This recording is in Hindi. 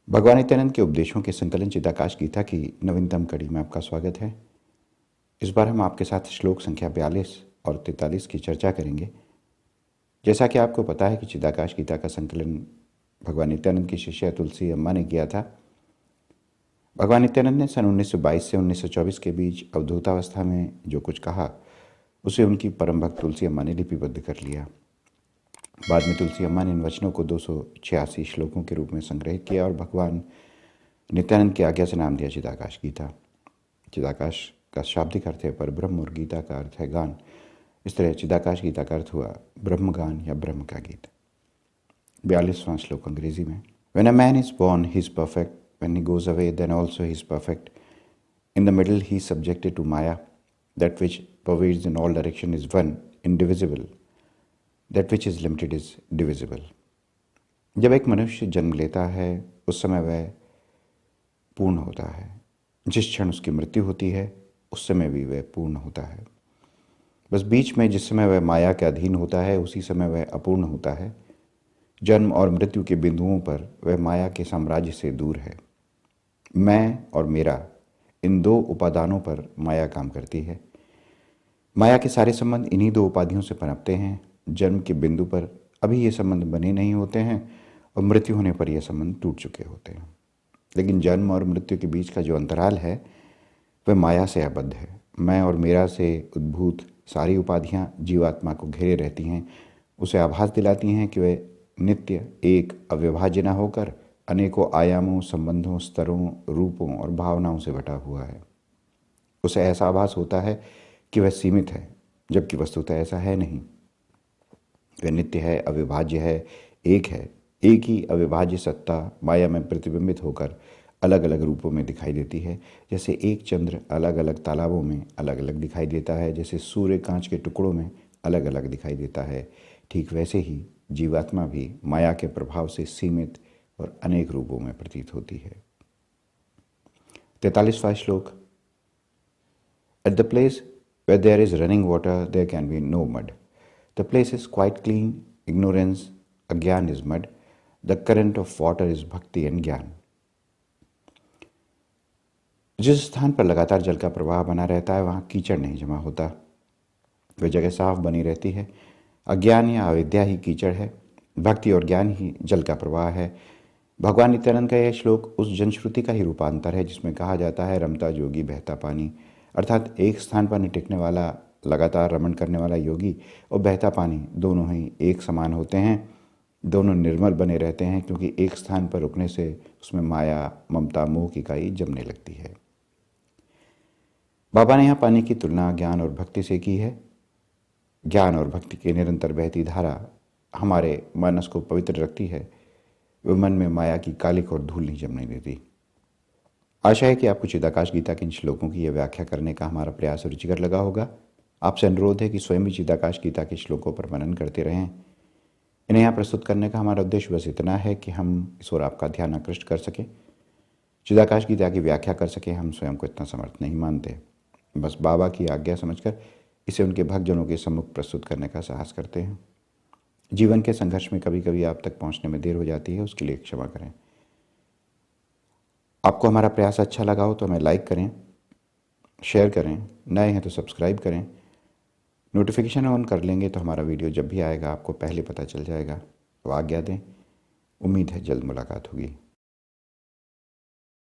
भगवान नित्यानंद के उपदेशों के संकलन चिदाकाश गीता की नवीनतम कड़ी में आपका स्वागत है। इस बार हम आपके साथ श्लोक संख्या 42 और 43 की चर्चा करेंगे। जैसा कि आपको पता है कि चिदाकाश गीता का संकलन भगवान नित्यानंद की शिष्या तुलसी अम्मा ने किया था। भगवान नित्यानंद ने सन 1922 से 1924 के बीच अवधूतावस्था में जो कुछ कहा उसे उनकी परम भक्त तुलसी अम्मा ने लिपिबद्ध कर लिया। बाद में तुलसी अम्मा ने इन वचनों को 286 श्लोकों के रूप में संग्रहित किया और भगवान नित्यानंद की आज्ञा से नाम दिया चिदाकाश गीता। चिदाकाश का शाब्दिक अर्थ है परब्रह्म और गीता का अर्थ है गान। इस तरह चिदाकाश गीता का अर्थ हुआ ब्रह्म गान या ब्रह्म का गीत। 42वां श्लोक अंग्रेजी में। When a man is born, he is perfect. When he goes away, then also he is perfect. In the middle, he is subjected to Maya. That which pervades in all direction is one, indivisible. That which is limited is divisible. जब एक मनुष्य जन्म लेता है उस समय वह पूर्ण होता है। जिस क्षण उसकी मृत्यु होती है उस समय भी वह पूर्ण होता है। बस बीच में जिस समय वह माया के अधीन होता है उसी समय वह अपूर्ण होता है। जन्म और मृत्यु के बिंदुओं पर वह माया के साम्राज्य से दूर है। मैं और मेरा, इन दो उपादानों पर माया काम करती है। माया के सारे संबंध इन्हीं दो उपाधियों से पनपते हैं। जन्म के बिंदु पर अभी ये संबंध बने नहीं होते हैं और मृत्यु होने पर यह संबंध टूट चुके होते हैं। लेकिन जन्म और मृत्यु के बीच का जो अंतराल है वह माया से आबद्ध है। मैं और मेरा से उद्भूत सारी उपाधियां जीवात्मा को घेरे रहती हैं, उसे आभास दिलाती हैं कि वह नित्य एक अविभाज्य न होकर अनेकों आयामों, संबंधों, स्तरों, रूपों और भावनाओं से बटा हुआ है। उसे ऐसा आभास होता है कि वह सीमित है, जबकि वस्तुतः ऐसा है नहीं। वह नित्य है, अविभाज्य है, एक ही अविभाज्य सत्ता माया में प्रतिबिंबित होकर अलग अलग रूपों में दिखाई देती है। जैसे एक चंद्र अलग अलग तालाबों में अलग अलग दिखाई देता है, जैसे सूर्य कांच के टुकड़ों में अलग अलग दिखाई देता है, ठीक वैसे ही जीवात्मा भी माया के प्रभाव से सीमित और अनेक रूपों में प्रतीत होती है। 43वां श्लोक। At the place where there is running water, there can be no mud. The place is quite clean. Ignorance, agyan is mud. The current of water is bhakti and ज्ञान। जिस स्थान पर लगातार जल का प्रवाह बना रहता है वहाँ कीचड़ नहीं जमा होता, वह जगह साफ बनी रहती है। अज्ञान या अविद्या ही कीचड़ है, भक्ति और ज्ञान ही जल का प्रवाह है। भगवान नित्यानंद का यह श्लोक उस जनश्रुति का ही रूपांतर है जिसमें कहा जाता है रमता जोगी बहता पानी, अर्थात एक स्थान पर नहीं टिकने वाला, लगातार रमण करने वाला योगी और बहता पानी दोनों ही एक समान होते हैं। दोनों निर्मल बने रहते हैं क्योंकि एक स्थान पर रुकने से उसमें माया, ममता, मोह की इकाई जमने लगती है। बाबा ने यहाँ पानी की तुलना ज्ञान और भक्ति से की है। ज्ञान और भक्ति की निरंतर बहती धारा हमारे मानस को पवित्र रखती है, वह मन में माया की कालिक और धूल नहीं जमने देती। आशा है कि आपको चिदाकाश गीता के इन श्लोकों की यह व्याख्या करने का हमारा प्रयास रुचिकर लगा होगा। आपसे अनुरोध है कि स्वयं भी चिदाकाश गीता के श्लोकों पर मनन करते रहें। इन्हें यहाँ प्रस्तुत करने का हमारा उद्देश्य बस इतना है कि हम इस ओर आपका ध्यान आकृष्ट कर सकें, चिदाकाश गीता की व्याख्या कर सकें। हम स्वयं को इतना समर्थ नहीं मानते, बस बाबा की आज्ञा समझकर इसे उनके भक्तजनों के सम्मुख प्रस्तुत करने का साहस करते हैं। जीवन के संघर्ष में कभी कभी आप तक पहुँचने में देर हो जाती है, उसके लिए क्षमा करें। आपको हमारा प्रयास अच्छा लगा हो तो हमें लाइक करें, शेयर करें, नए हैं तो सब्सक्राइब करें। नोटिफिकेशन ऑन कर लेंगे तो हमारा वीडियो जब भी आएगा आपको पहले पता चल जाएगा। तो आज्ञा दें। उम्मीद है जल्द मुलाकात होगी।